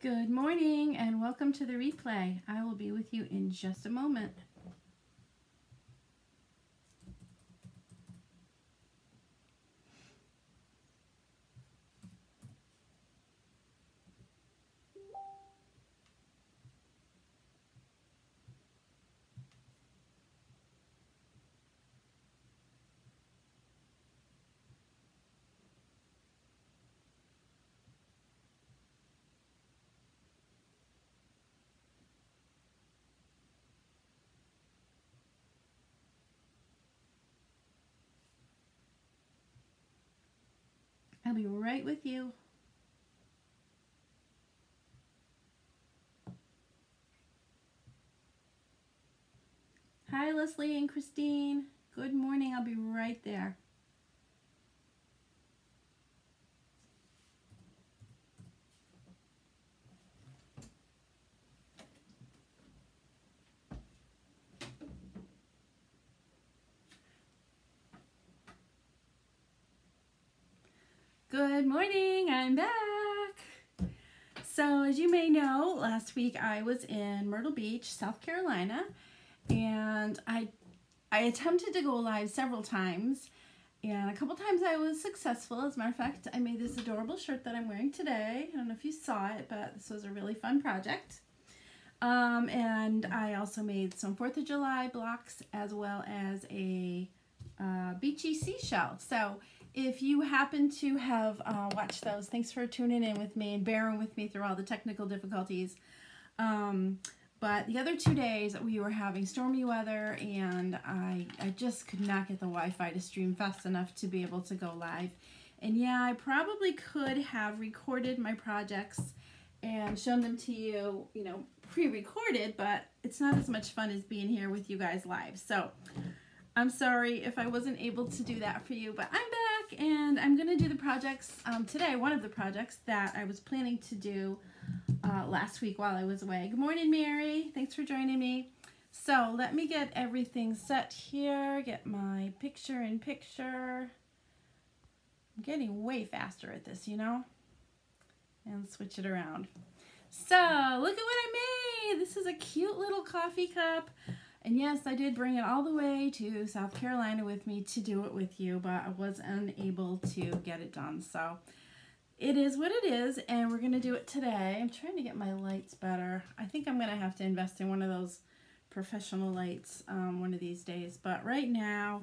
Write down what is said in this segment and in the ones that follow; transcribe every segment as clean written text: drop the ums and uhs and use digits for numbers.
Good morning and welcome to the replay. I will be with you in just a moment. I'll be right with you. Hi, Leslie and Christine. Good morning. I'll be right there. Good morning. I'm back. So as you may know, last week I was in Myrtle Beach, South Carolina, and I attempted to go live several times, and a couple times I was successful. As a matter of fact, I made this adorable shirt that I'm wearing today. I don't know if you saw it, but this was a really fun project. And I also made some 4th of July blocks as well as a beachy seashell. So if you happen to have watched those, thanks for tuning in with me and bearing with me through all the technical difficulties. But the other 2 days we were having stormy weather, and I just could not get the Wi-Fi to stream fast enough to be able to go live. And yeah, I probably could have recorded my projects and shown them to you, pre-recorded, but it's not as much fun as being here with you guys live. So I'm sorry if I wasn't able to do that for you, but I'm back and I'm going to do the projects today, one of the projects that I was planning to do last week while I was away. Good morning, Mary. Thanks for joining me. So let me get everything set here, get my picture-in-picture. I'm getting way faster at this, and switch it around. So look at what I made. This is a cute little coffee cup. And yes, I did bring it all the way to South Carolina with me to do it with you, but I was unable to get it done. So it is what it is, and we're going to do it today. I'm trying to get my lights better. I think I'm going to have to invest in one of those professional lights one of these days. But right now,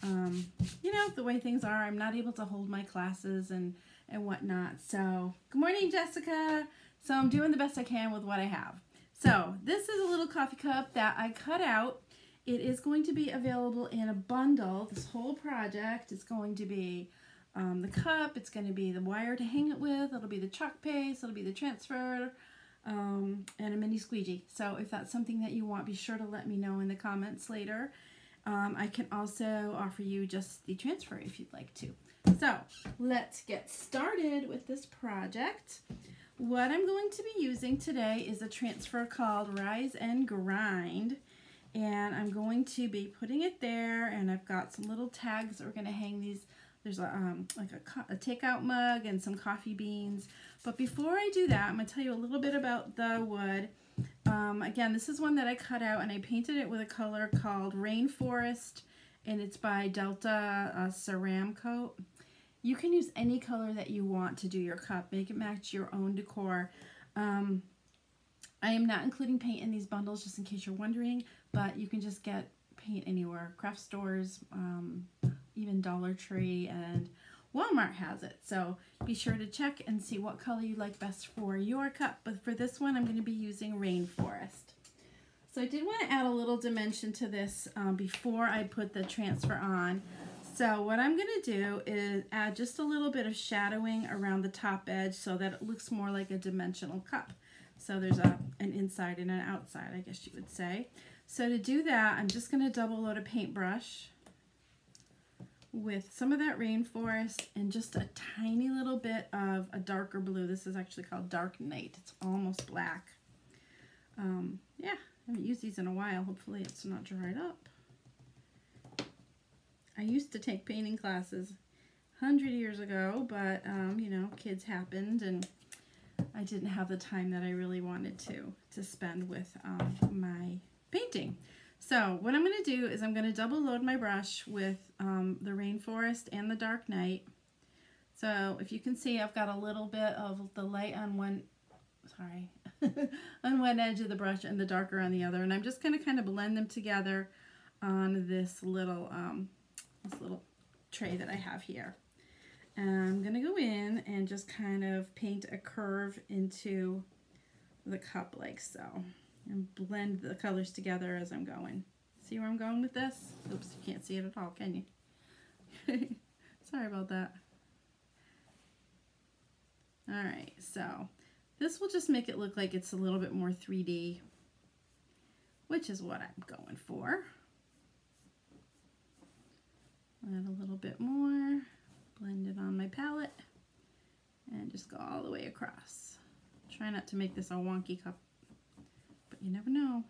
the way things are, I'm not able to hold my classes and whatnot. So good morning, Jessica. So I'm doing the best I can with what I have. So this is a little coffee cup that I cut out. It is going to be available in a bundle. This whole project is going to be the cup. It's going to be the wire to hang it with. It'll be the chalk paste. It'll be the transfer and a mini squeegee. So if that's something that you want, be sure to let me know in the comments later. I can also offer you just the transfer if you'd like to. So let's get started with this project. What I'm going to be using today is a transfer called Rise and Grind, and I'm going to be putting it there, and I've got some little tags that we're going to hang these. There's like a takeout mug and some coffee beans. But before I do that, I'm going to tell you a little bit about the wood. Again, this is one that I cut out, and I painted it with a color called Rainforest, and it's by Delta Ceramcoat. You can use any color that you want to do your cup. Make it match your own decor. I am not including paint in these bundles, just in case you're wondering, but you can just get paint anywhere. Craft stores, even Dollar Tree, and Walmart has it. So be sure to check and see what color you like best for your cup. But for this one, I'm going to be using Rainforest. So I did want to add a little dimension to this before I put the transfer on. So what I'm going to do is add just a little bit of shadowing around the top edge so that it looks more like a dimensional cup. So there's an inside and an outside, I guess you would say. So to do that, I'm just going to double load a paintbrush with some of that Rainforest and just a tiny little bit of a darker blue. This is actually called Dark Night. It's almost black. Yeah, I haven't used these in a while. Hopefully it's not dried up. I used to take painting classes 100 years ago, but kids happened, and I didn't have the time that I really wanted to spend with my painting. So what I'm going to do is I'm going to double load my brush with the Rainforest and the Dark Night. So if you can see, I've got a little bit of the light on one, sorry, on one edge of the brush and the darker on the other. And I'm just going to kind of blend them together on this little tray that I have here. And I'm going to go in and just kind of paint a curve into the cup like so. And blend the colors together as I'm going. See where I'm going with this? Oops, you can't see it at all, can you? Sorry about that. Alright, so this will just make it look like it's a little bit more 3D, which is what I'm going for. Add a little bit more, blend it on my palette, and just go all the way across. Try not to make this a wonky cup, but you never know.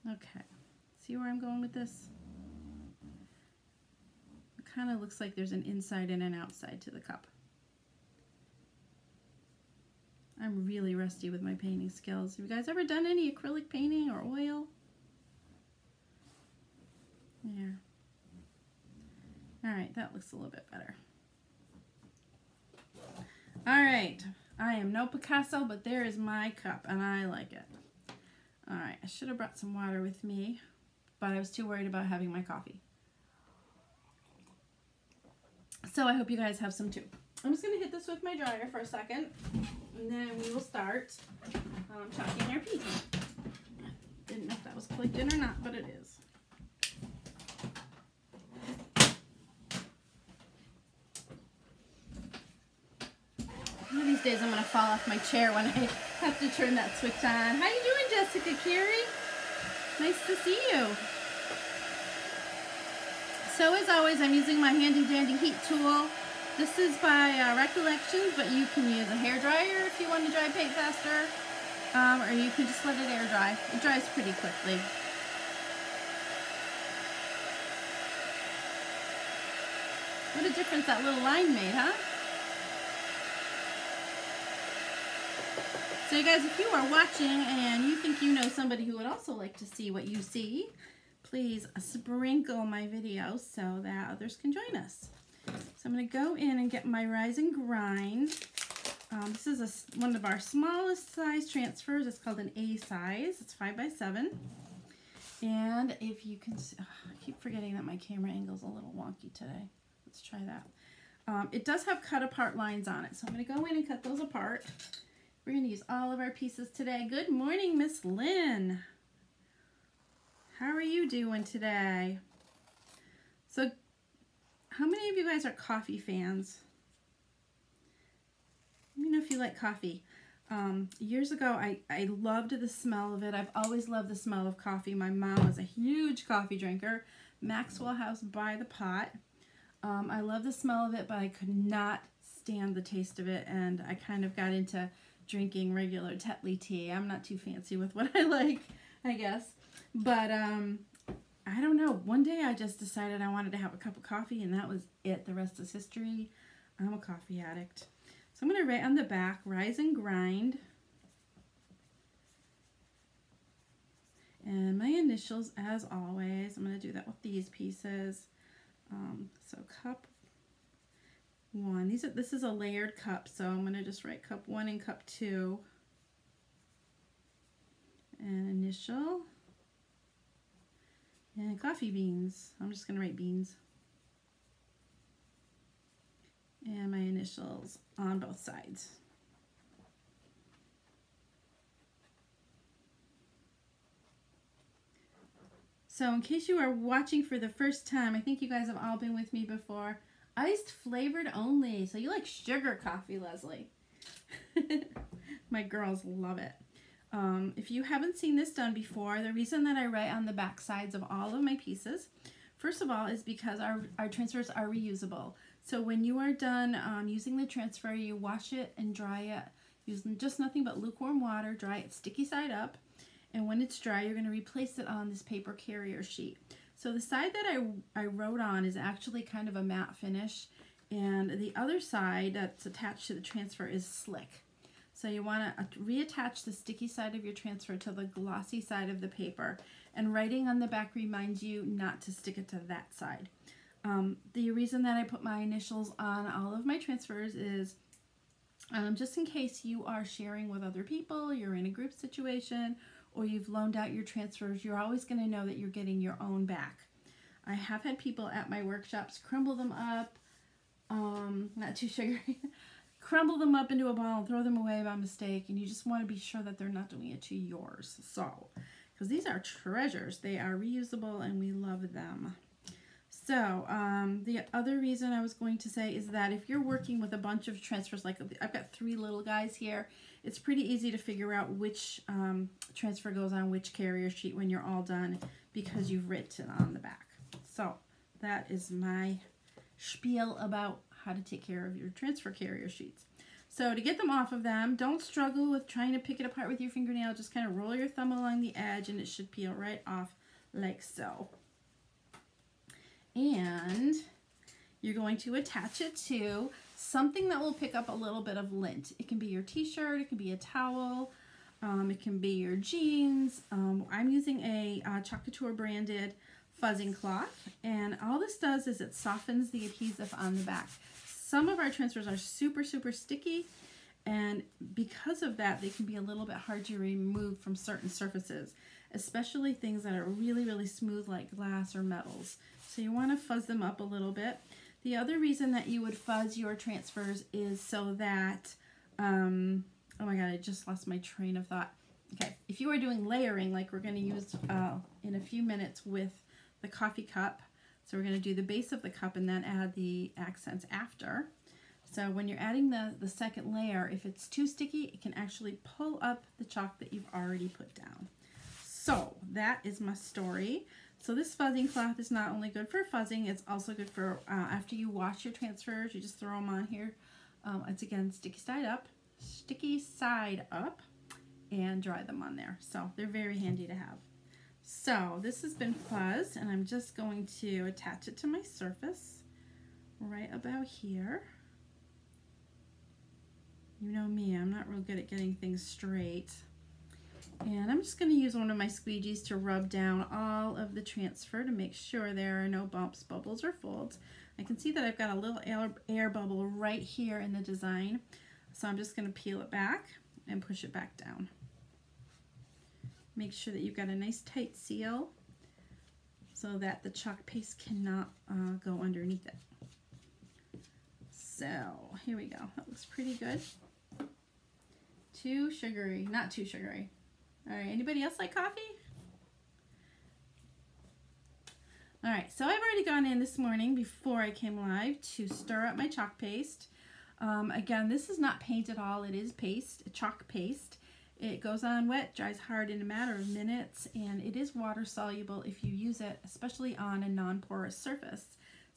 Okay, see where I'm going with this? It kind of looks like there's an inside and an outside to the cup. I'm really rusty with my painting skills. Have you guys ever done any acrylic painting or oil? Yeah. All right, that looks a little bit better. All right, I am no Picasso, but there is my cup, and I like it. All right, I should have brought some water with me, but I was too worried about having my coffee. So I hope you guys have some too. I'm just going to hit this with my dryer for a second, and then we will start chalking our piece. Didn't know if that was plugged in or not, but it is. One of these days I'm going to fall off my chair when I have to turn that switch on. How you doing, Jessica Carey? Nice to see you. So as always, I'm using my handy dandy heat tool. This is by Recollections, but you can use a hairdryer if you want to dry paint faster, or you can just let it air dry. It dries pretty quickly. What a difference that little line made, huh? So you guys, if you are watching and you think you know somebody who would also like to see what you see, please sprinkle my video so that others can join us. So I'm going to go in and get my Rise and Grind. This is one of our smallest size transfers. It's called an A size. It's 5x7. And if you can see, I keep forgetting that my camera angle's a little wonky today. Let's try that. It does have cut apart lines on it, so I'm going to go in and cut those apart. We're going to use all of our pieces today. Good morning, Miss Lynn. How are you doing today? So, how many of you guys are coffee fans? Let me know if you like coffee. Years ago, I loved the smell of it. I've always loved the smell of coffee. My mom was a huge coffee drinker. Maxwell House by the pot. I love the smell of it, but I could not stand the taste of it, and I kind of got into drinking regular Tetley tea. I'm not too fancy with what I like, I guess. But I don't know. One day I just decided I wanted to have a cup of coffee, and that was it. The rest is history. I'm a coffee addict. So I'm going to write on the back, Rise and Grind. And my initials, as always. I'm going to do that with these pieces. So cup 1. This is a layered cup, so I'm going to just write cup 1 and cup 2. And initial. And coffee beans. I'm just going to write beans. And my initials on both sides. So in case you are watching for the first time, I think you guys have all been with me before. Iced flavored only. So you like sugar coffee, Leslie. My girls love it. If you haven't seen this done before, the reason that I write on the back sides of all of my pieces, first of all, is because our transfers are reusable. So when you are done using the transfer, you wash it and dry it using just nothing but lukewarm water. Dry it sticky side up. And when it's dry, you're going to replace it on this paper carrier sheet. So the side that I wrote on is actually kind of a matte finish, and the other side that's attached to the transfer is slick. So you want to reattach the sticky side of your transfer to the glossy side of the paper, and writing on the back reminds you not to stick it to that side. The reason that I put my initials on all of my transfers is just in case you are sharing with other people, you're in a group situation, or you've loaned out your transfers, you're always going to know that you're getting your own back. I have had people at my workshops crumble them up, not too sugary, crumble them up into a ball and throw them away by mistake, and you just want to be sure that they're not doing it to yours. So, because these are treasures, they are reusable and we love them. So, the other reason I was going to say is that if you're working with a bunch of transfers, like I've got 3 little guys here, it's pretty easy to figure out which transfer goes on which carrier sheet when you're all done because you've written on the back. So, that is my spiel about how to take care of your transfer carrier sheets. So to get them off of them, don't struggle with trying to pick it apart with your fingernail. Just kind of roll your thumb along the edge and it should peel right off like so. And you're going to attach it to something that will pick up a little bit of lint. It can be your t-shirt, it can be a towel, it can be your jeans. I'm using a Couture branded fuzzing cloth, and all this does is it softens the adhesive on the back. Some of our transfers are super sticky, and because of that they can be a little bit hard to remove from certain surfaces, especially things that are really smooth like glass or metals. So you want to fuzz them up a little bit. The other reason that you would fuzz your transfers is so that oh my god, I just lost my train of thought. Okay, if you are doing layering like we're going to use in a few minutes with the coffee cup, so we're going to do the base of the cup and then add the accents after. So when you're adding the second layer, if it's too sticky, it can actually pull up the chalk that you've already put down. So that is my story. So this fuzzing cloth is not only good for fuzzing, it's also good for after you wash your transfers, you just throw them on here. It's again sticky side up, and dry them on there. So they're very handy to have. So this has been fuzzed, and I'm just going to attach it to my surface right about here. You know me, I'm not real good at getting things straight. And I'm just going to use one of my squeegees to rub down all of the transfer to make sure there are no bumps, bubbles, or folds. I can see that I've got a little air bubble right here in the design. So I'm just going to peel it back and push it back down. Make sure that you've got a nice tight seal so that the chalk paste cannot go underneath it. So here we go. That looks pretty good. Too sugary, not too sugary. All right, anybody else like coffee? All right, so I've already gone in this morning before I came live to stir up my chalk paste. Again, this is not paint at all. It is paste, chalk paste. It goes on wet, dries hard in a matter of minutes, and it is water soluble if you use it, especially on a non-porous surface,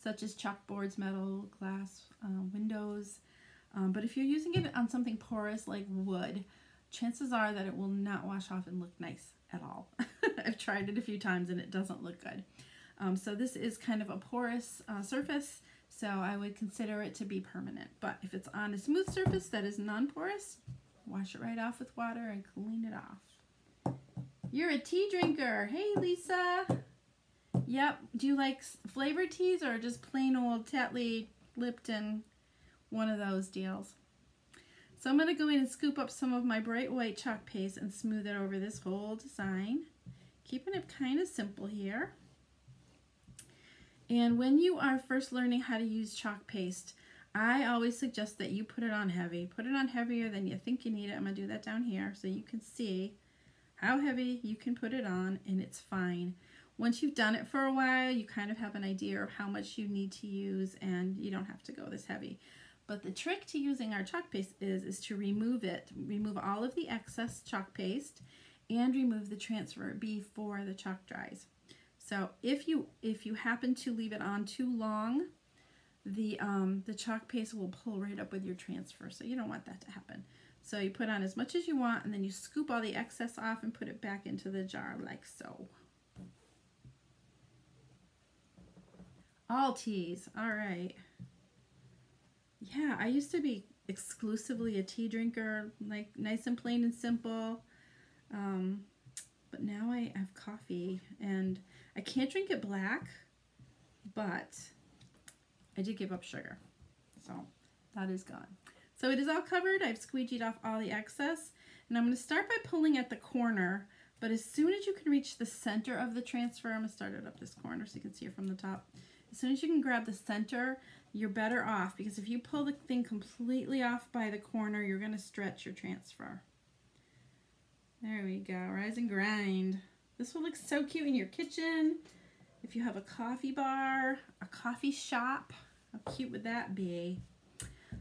such as chalkboards, metal, glass, windows. But if you're using it on something porous like wood, chances are that it will not wash off and look nice at all. I've tried it a few times and it doesn't look good. So this is kind of a porous surface, so I would consider it to be permanent. But if it's on a smooth surface that is non-porous, wash it right off with water and clean it off. You're a tea drinker. Hey, Lisa. Yep. Do you like flavored teas or just plain old Tetley, Lipton, one of those deals? So I'm going to go in and scoop up some of my bright white chalk paste and smooth it over this whole design. Keeping it kind of simple here. And when you are first learning how to use chalk paste, I always suggest that you put it on heavy. Put it on heavier than you think you need it. I'm going to do that down here so you can see how heavy you can put it on, and it's fine. Once you've done it for a while, you kind of have an idea of how much you need to use, and you don't have to go this heavy. But the trick to using our chalk paste is to remove it. Remove all of the excess chalk paste and remove the transfer before the chalk dries. So if you happen to leave it on too long, the chalk paste will pull right up with your transfer, so you don't want that to happen. So you put on as much as you want, and then you scoop all the excess off and put it back into the jar like so. All teas. All right. Yeah, I used to be exclusively a tea drinker, like nice and plain and simple. But now I have coffee, and I can't drink it black, but I did give up sugar. So that is gone. So it is all covered. I've squeegeed off all the excess, and I'm going to start by pulling at the corner, but as soon as you can reach the center of the transfer, I'm going to start it up this corner so you can see it from the top. As soon as you can grab the center, you're better off, because if you pull the thing completely off by the corner, you're going to stretch your transfer. There we go, rise and grind. This will look so cute in your kitchen. If you have a coffee bar, a coffee shop, how cute would that be?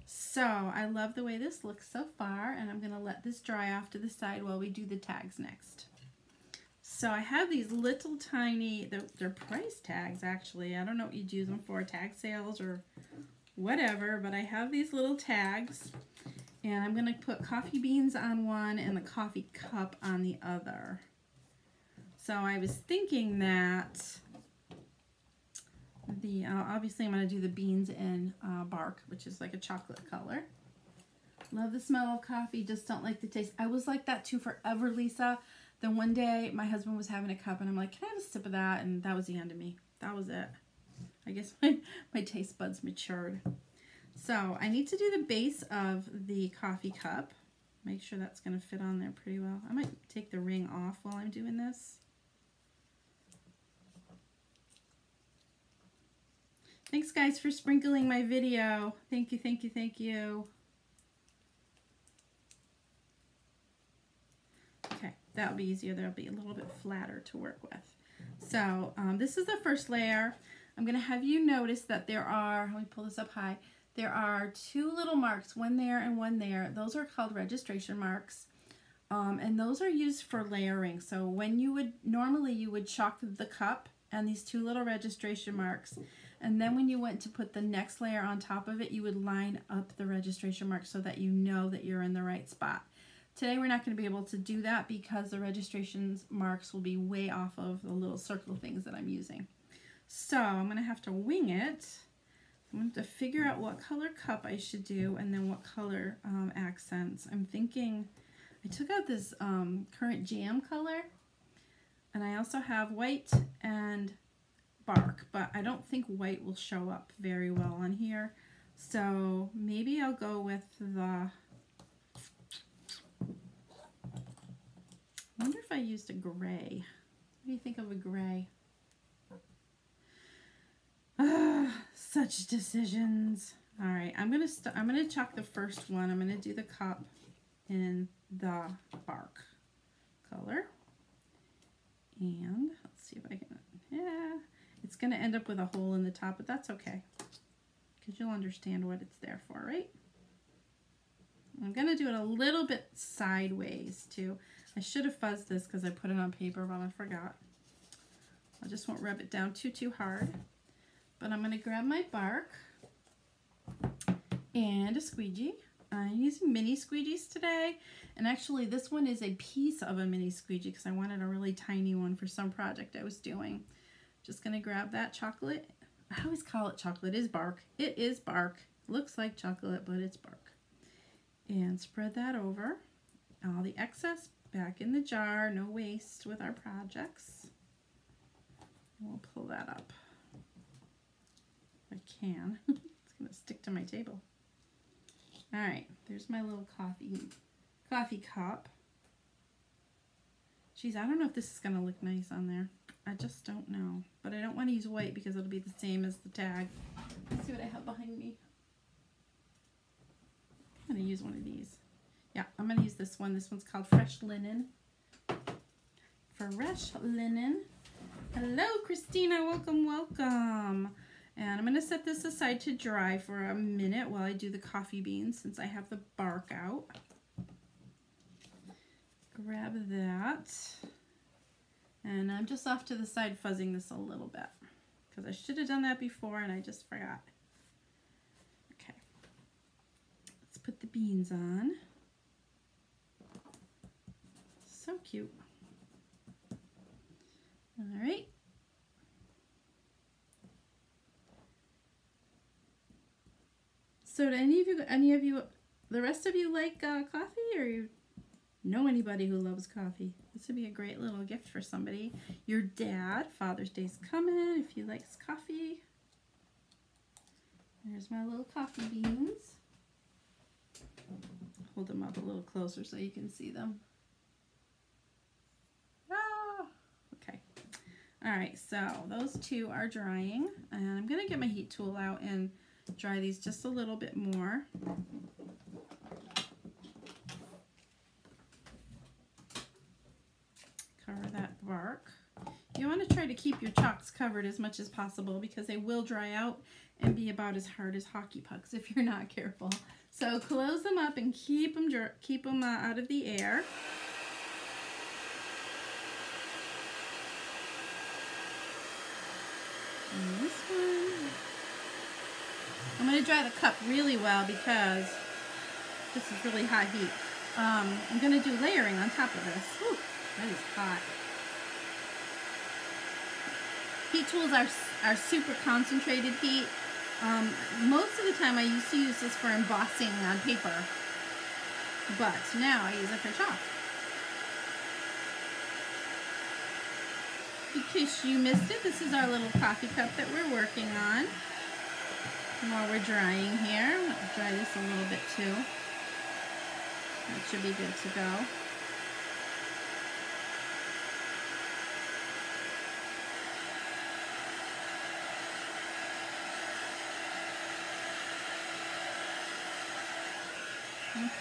So I love the way this looks so far, and I'm gonna let this dry off to the side while we do the tags next. So I have these little tiny, they're price tags actually. I don't know what you'd use them for, tag sales or whatever, but I have these little tags. And I'm going to put coffee beans on one and the coffee cup on the other. So I was thinking that obviously I'm going to do the beans in bark, which is like a chocolate color. Love the smell of coffee, just don't like the taste. I was like that too forever, Lisa. Then one day my husband was having a cup and I'm like, can I have a sip of that? And that was the end of me. That was it. I guess my taste buds matured. So I need to do the base of the coffee cup. Make sure that's going to fit on there pretty well. I might take the ring off while I'm doing this. Thanks guys for sprinkling my video. Thank you, thank you, thank you. Okay, that'll be easier. That'll be a little bit flatter to work with. So this is the first layer. I'm going to have you notice that there are, let me pull this up high. There are two little marks, one there and one there. Those are called registration marks, and those are used for layering. So when normally you would chalk the cup and these two little registration marks, and then when you went to put the next layer on top of it, you would line up the registration marks so that you know that you're in the right spot. Today we're not going to be able to do that because the registration marks will be way off of the little circle things that I'm using. So I'm going to have to wing it. I'm going to have to figure out what color cup I should do and then what color accents. I'm thinking, I took out this current jam color, and I also have white and bark, but I don't think white will show up very well on here. So maybe I'll go with the, I wonder if I used a gray. What do you think of a gray? Such decisions. All right, I'm gonna chalk the first one. I'm gonna do the cup in the bark color, and let's see if I can. Yeah, it's gonna end up with a hole in the top, but that's okay because you'll understand what it's there for, right? I'm gonna do it a little bit sideways too. I should have fuzzed this because I put it on paper, but I forgot. I just won't rub it down too hard. But I'm going to grab my bark and a squeegee. I'm using mini squeegees today. And actually this one is a piece of a mini squeegee because I wanted a really tiny one for some project I was doing. Just going to grab that chocolate. I always call it chocolate. It is bark. It is bark. Looks like chocolate, but it's bark. And spread that over. All the excess back in the jar. No waste with our projects. We'll pull that up. I can. It's going to stick to my table. All right, there's my little coffee cup. Geez, I don't know if this is going to look nice on there. I just don't know. But I don't want to use white because it'll be the same as the tag. Let's see what I have behind me. I'm going to use one of these. Yeah, I'm going to use this one. This one's called Fresh Linen. Fresh Linen. Hello, Christina. Welcome, welcome. And I'm going to set this aside to dry for a minute while I do the coffee beans since I have the bark out. Grab that. And I'm just off to the side fuzzing this a little bit because I should have done that before and I just forgot. Okay. Let's put the beans on. So cute. All right. So do the rest of you like coffee, or you know anybody who loves coffee? This would be a great little gift for somebody. Your dad, Father's Day's coming, if he likes coffee. There's my little coffee beans. Hold them up a little closer so you can see them. Ah, okay. All right, so those two are drying, and I'm gonna get my heat tool out and dry these just a little bit more. Cover that bark. You want to try to keep your chalks covered as much as possible because they will dry out and be about as hard as hockey pucks if you're not careful. So close them up and keep them out of the air. And this one, I'm going to dry the cup really well because this is really hot heat. I'm going to do layering on top of this. Whew, that is hot. Heat tools are super concentrated heat. Most of the time I used to use this for embossing on paper, but now I use it for chalk. In case you missed it, this is our little coffee cup that we're working on while we're drying here. I'll dry this a little bit too. That should be good to go.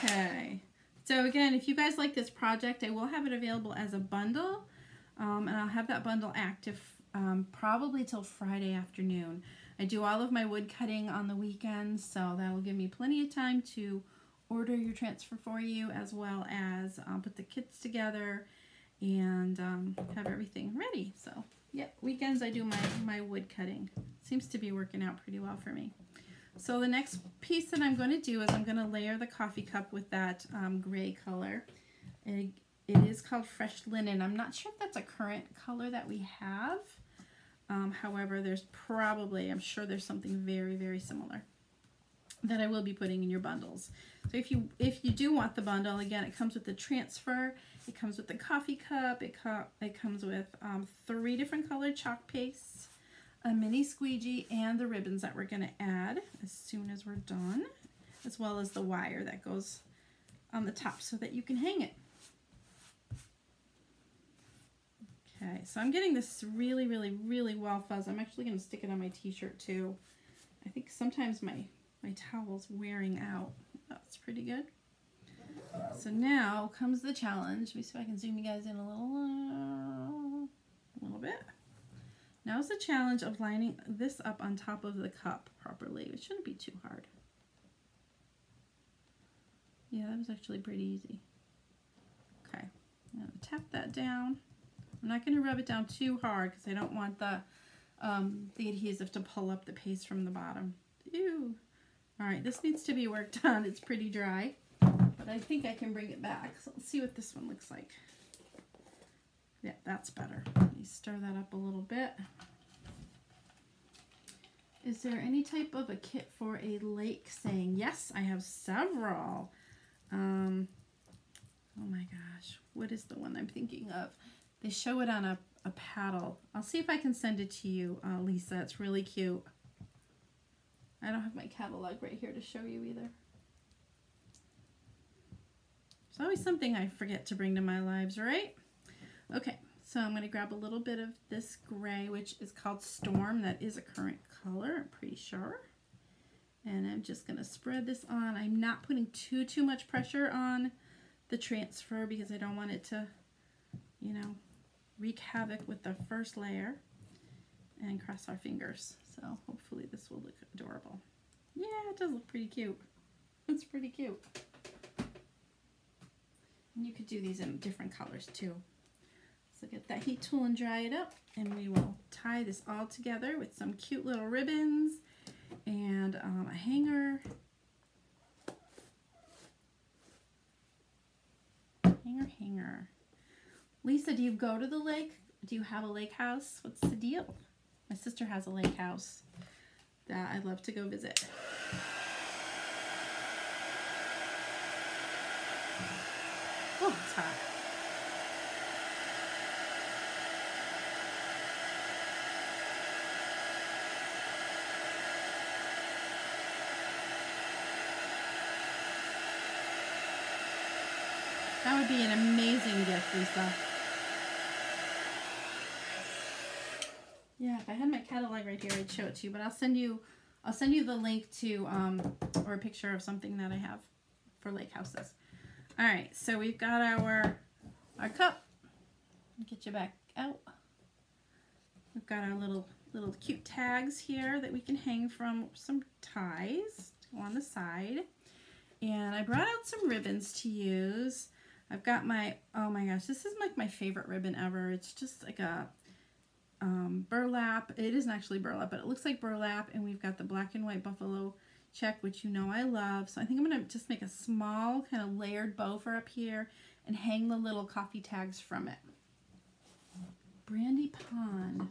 Okay, so again, if you guys like this project, I will have it available as a bundle, and I'll have that bundle active probably till Friday afternoon. I do all of my wood cutting on the weekends, so that will give me plenty of time to order your transfer for you, as well as put the kits together and have everything ready. So, yeah, weekends I do my wood cutting. Seems to be working out pretty well for me. So the next piece that I'm going to do is I'm going to layer the coffee cup with that gray color. It is called Fresh Linen. I'm not sure if that's a current color that we have. However, there's probably, I'm sure there's something very, very similar that I will be putting in your bundles. So if you do want the bundle, again, it comes with the transfer, it comes with the coffee cup, it comes with 3 different colored chalk pastes, a mini squeegee, and the ribbons that we're going to add as soon as we're done, as well as the wire that goes on the top so that you can hang it. Okay, so I'm getting this really, really, really well fuzzed. I'm actually going to stick it on my t-shirt too. I think sometimes my towel's wearing out. That's pretty good. So now comes the challenge. Let me see if I can zoom you guys in a little bit. Now's the challenge of lining this up on top of the cup properly. It shouldn't be too hard. Yeah, that was actually pretty easy. Okay, I'm going to tap that down. I'm not going to rub it down too hard because I don't want the adhesive to pull up the paste from the bottom. Ew. All right, this needs to be worked on. It's pretty dry, but I think I can bring it back. So let's see what this one looks like. Yeah, that's better. Let me stir that up a little bit. Is there any type of a kit for a lake saying? Yes, I have several. Oh my gosh, what is the one I'm thinking of? They show it on a paddle. I'll see if I can send it to you, Lisa. It's really cute. I don't have my catalog right here to show you either. It's always something I forget to bring to my lives, right? Okay, so I'm going to grab a little bit of this gray, which is called Storm. That is a current color, I'm pretty sure. And I'm just going to spread this on. I'm not putting too much pressure on the transfer because I don't want it to, you know, wreak havoc with the first layer. And cross our fingers. So hopefully this will look adorable. Yeah, it does look pretty cute. It's pretty cute. And you could do these in different colors too. So get that heat tool and dry it up, and we will tie this all together with some cute little ribbons and a hanger. Hanger. Lisa, do you go to the lake? Do you have a lake house? What's the deal? My sister has a lake house that I'd love to go visit. top. That would be an amazing gift, Lisa. Yeah, if I had my catalog right here, I'd show it to you. But I'll send you the link to or a picture of something that I have for lake houses. All right, so we've got our cup. Get you back out. We've got our little cute tags here that we can hang from some ties on the side. And I brought out some ribbons to use. I've got my, oh my gosh, this is like my favorite ribbon ever. It's just like a burlap. It isn't actually burlap, but it looks like burlap. And we've got the black and white buffalo check, which you know I love. So I think I'm going to just make a small kind of layered bow for up here and hang the little coffee tags from it. Brandy Pond.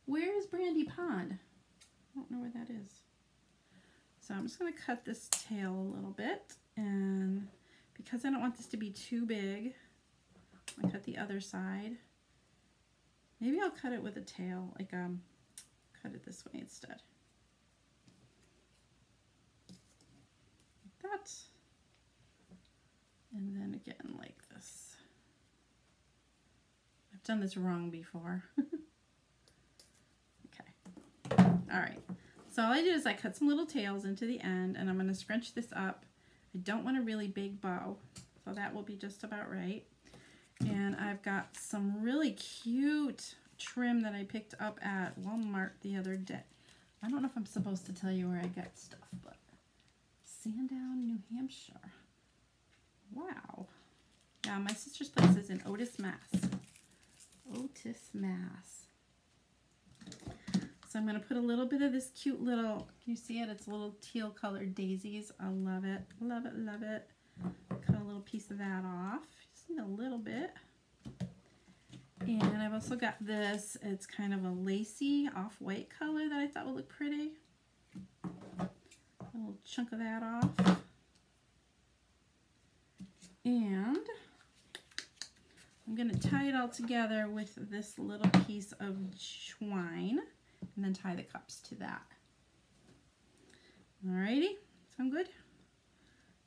Where is Brandy Pond? I don't know where that is. So I'm just going to cut this tail a little bit, and because I don't want this to be too big, I'm going to cut the other side. Maybe I'll cut it with a tail, like cut it this way instead. Like that. And then again like this. I've done this wrong before. Okay. All right. So all I did is I cut some little tails into the end, and I'm going to scrunch this up. I don't want a really big bow, so that will be just about right. And I've got some really cute trim that I picked up at Walmart the other day. I don't know if I'm supposed to tell you where I got stuff, but Sandown, New Hampshire. Wow. Yeah, my sister's place is in Otis, Mass. Otis, Mass. So I'm going to put a little bit of this cute little, can you see it? It's little teal colored daisies. I love it. Love it, love it. Cut a little piece of that off. Just need a little bit. And I've also got this. It's kind of a lacy off-white color that I thought would look pretty. A little chunk of that off. And I'm going to tie it all together with this little piece of twine. And then tie the cups to that. Alrighty, sound good?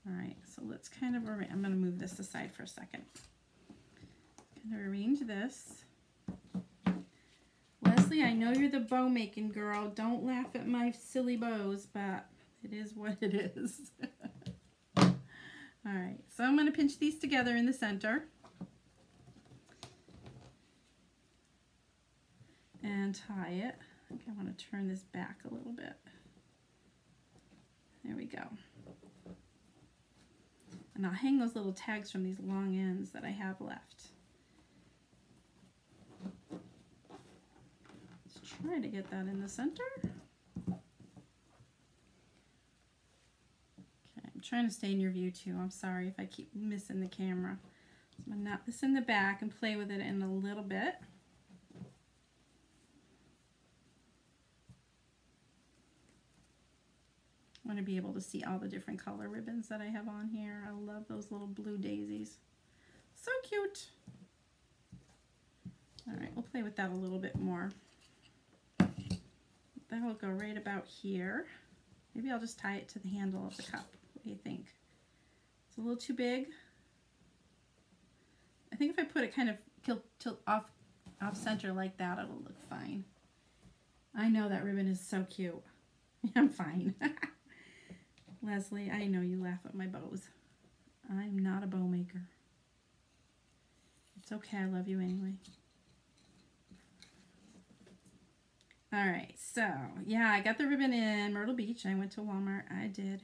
Alright, so let's kind of arrange. I'm going to move this aside for a second. Kind of arrange this. Leslie, I know you're the bow making girl. Don't laugh at my silly bows, but it is what it is. Alright, so I'm going to pinch these together in the center. And tie it. I think I want to turn this back a little bit. There we go. And I'll hang those little tags from these long ends that I have left. Let's try to get that in the center. Okay, I'm trying to stay in your view too. I'm sorry if I keep missing the camera. So I'm going to knot this in the back and play with it in a little bit. I want to be able to see all the different color ribbons that I have on here. I love those little blue daisies. So cute. All right, we'll play with that a little bit more. That'll go right about here. Maybe I'll just tie it to the handle of the cup. What do you think? It's a little too big. I think if I put it kind of tilt off center like that, it'll look fine. I know that ribbon is so cute. I'm fine. Leslie, I know you laugh at my bows. I'm not a bow maker. It's okay, I love you anyway. Alright, so, yeah, I got the ribbon in Myrtle Beach. I went to Walmart. I did.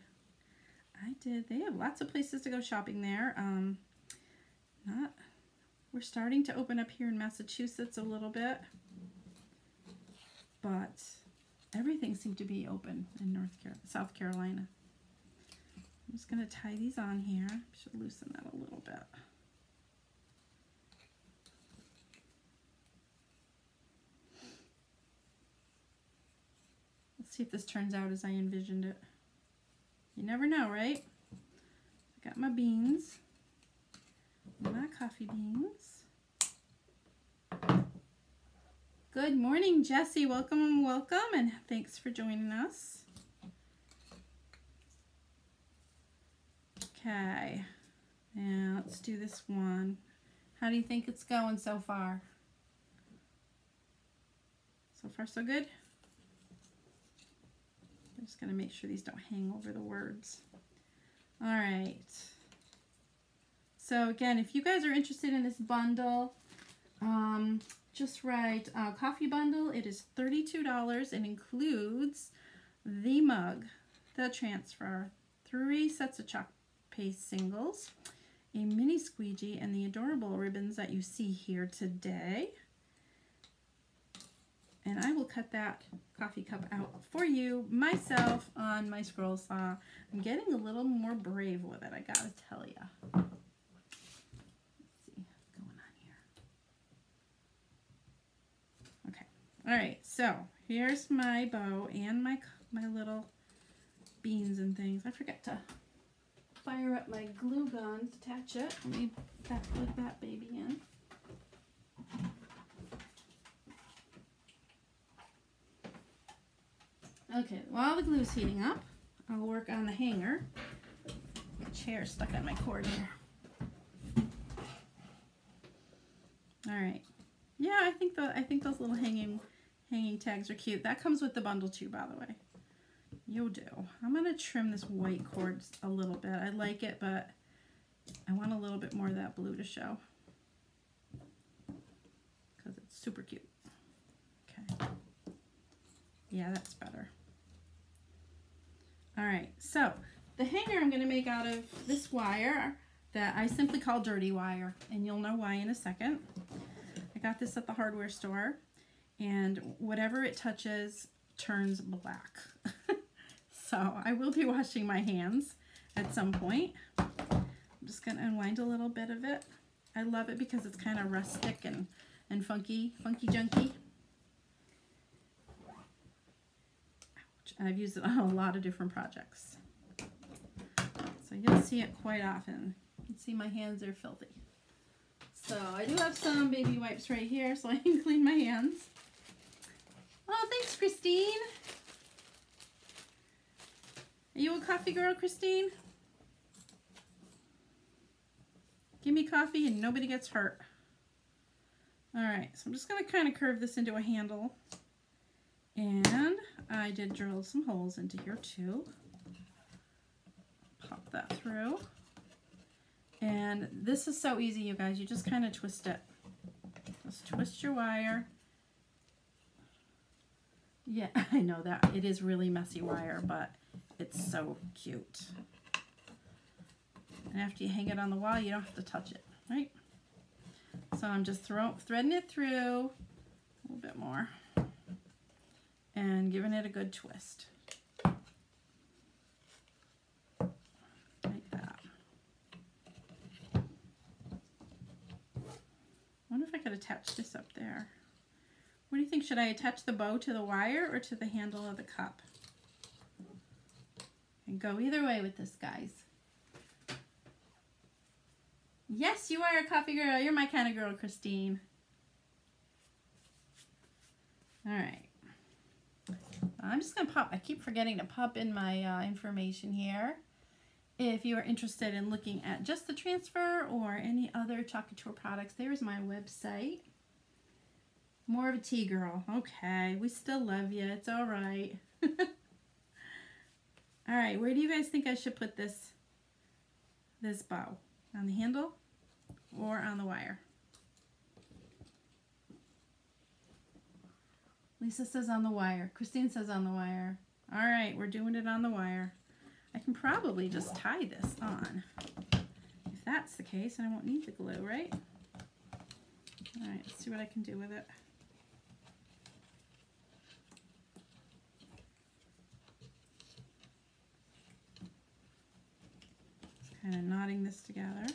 They have lots of places to go shopping there. We're starting to open up here in Massachusetts a little bit. But everything seemed to be open in South Carolina. I'm just going to tie these on here. Should loosen that a little bit. Let's see if this turns out as I envisioned it. You never know, right? I got my beans. my coffee beans. Good morning, Jessie. Welcome, welcome, and thanks for joining us. Okay, now let's do this one. How do you think it's going so far? So far, so good? I'm just going to make sure these don't hang over the words. All right. So again, if you guys are interested in this bundle, just write coffee bundle. It is $32 and includes the mug, the transfer, 3 sets of chalk paste singles, a mini squeegee, and the adorable ribbons that you see here today. And I will cut that coffee cup out for you myself on my scroll saw. I'm getting a little more brave with it, I gotta tell you. Let's see what's going on here. Okay, all right, so here's my bow and my little beans and things. I forgot to fire up my glue gun to attach it. Let me plug that baby in. Okay, while the glue is heating up, I'll work on the hanger. The chair's stuck on my cord here. All right. Yeah, I think those little hanging tags are cute. That comes with the bundle too, by the way. You do. I'm gonna trim this white cord a little bit. I like it, but I want a little bit more of that blue to show because it's super cute. Okay. Yeah, that's better. All right, so the hanger I'm going to make out of this wire that I simply call dirty wire, and you'll know why in a second. I got this at the hardware store, and whatever it touches turns black. So I will be washing my hands at some point. I'm just going to unwind a little bit of it. I love it because it's kind of rustic and funky junky. And I've used it on a lot of different projects. So you'll see it quite often. You can see my hands are filthy. So I do have some baby wipes right here so I can clean my hands. Oh, thanks, Christine. Are you a coffee girl, Christine? Give me coffee and nobody gets hurt. All right, so I'm just going to kind of curve this into a handle. And I did drill some holes into here too. Pop that through. And this is so easy, you guys. You just kind of twist it. Just twist your wire. Yeah, I know that. It is really messy wire, but it's so cute. And after you hang it on the wall, you don't have to touch it, right? So I'm just threading it through a little bit more. And giving it a good twist. Like that. I wonder if I could attach this up there. What do you think? Should I attach the bow to the wire or to the handle of the cup? And go either way with this, guys. Yes, you are a coffee girl. You're my kind of girl, Christine. All right. I'm just going to pop, I keep forgetting to pop in my information here. If you are interested in looking at just the transfer or any other Couture products, there's my website. More of a tea girl. Okay, we still love you. It's all right. All right, where do you guys think I should put this bow? On the handle or on the wire? Lisa says on the wire. Christine says on the wire. All right, we're doing it on the wire. I can probably just tie this on. If that's the case, I won't need the glue, right? All right, let's see what I can do with it. Just kind of knotting this together.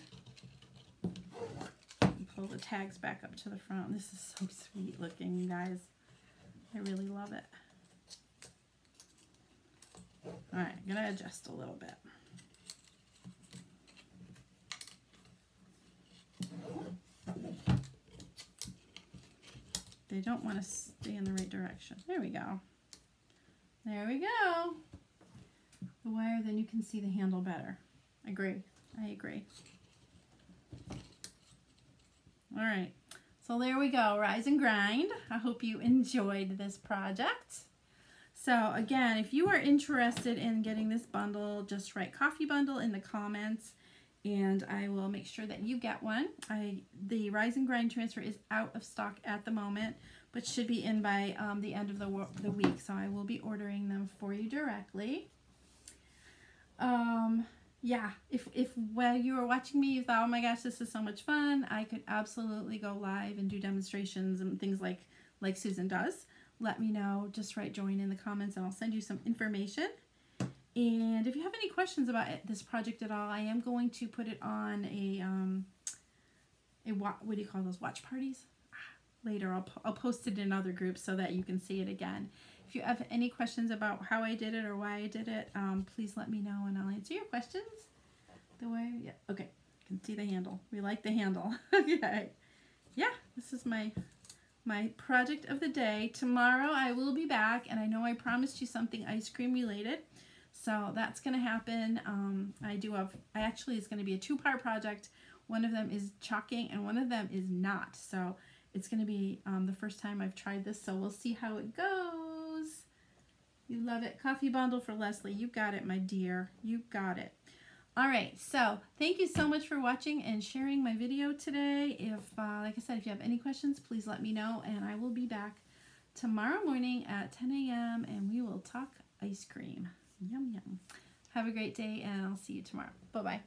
And pull the tags back up to the front. This is so sweet looking, you guys. I really love it. All right, I'm gonna adjust a little bit. They don't want to stay in the right direction. There we go. There we go. The wire, then you can see the handle better. I agree. All right. So there we go. Rise and grind. I hope you enjoyed this project. So again, if you are interested in getting this bundle, just write coffee bundle in the comments and I will make sure that you get one. The Rise and Grind transfer is out of stock at the moment, but should be in by the end of the week. So I will be ordering them for you directly. Yeah, if while you were watching me, you thought, oh my gosh, this is so much fun, I could absolutely go live and do demonstrations and things like Susan does. Let me know. Just write join in the comments and I'll send you some information. And if you have any questions about this project at all, I am going to put it on what do you call those, watch parties? Later, I'll post it in other groups so that you can see it again. If you have any questions about how I did it or why I did it, please let me know and I'll answer your questions. Yeah, okay, you can see the handle. We like the handle. Okay, yeah, this is my project of the day. Tomorrow I will be back, and I know I promised you something ice cream related, so that's going to happen. Actually it's going to be a two-part project. One of them is chalking and one of them is not. So it's going to be the first time I've tried this, so we'll see how it goes. You love it. Coffee bundle for Leslie. You got it, my dear. You got it. All right, so thank you so much for watching and sharing my video today. If, like I said, if you have any questions, please let me know, and I will be back tomorrow morning at 10 a.m. and we will talk ice cream. Yum, yum. Have a great day, and I'll see you tomorrow. Bye-bye.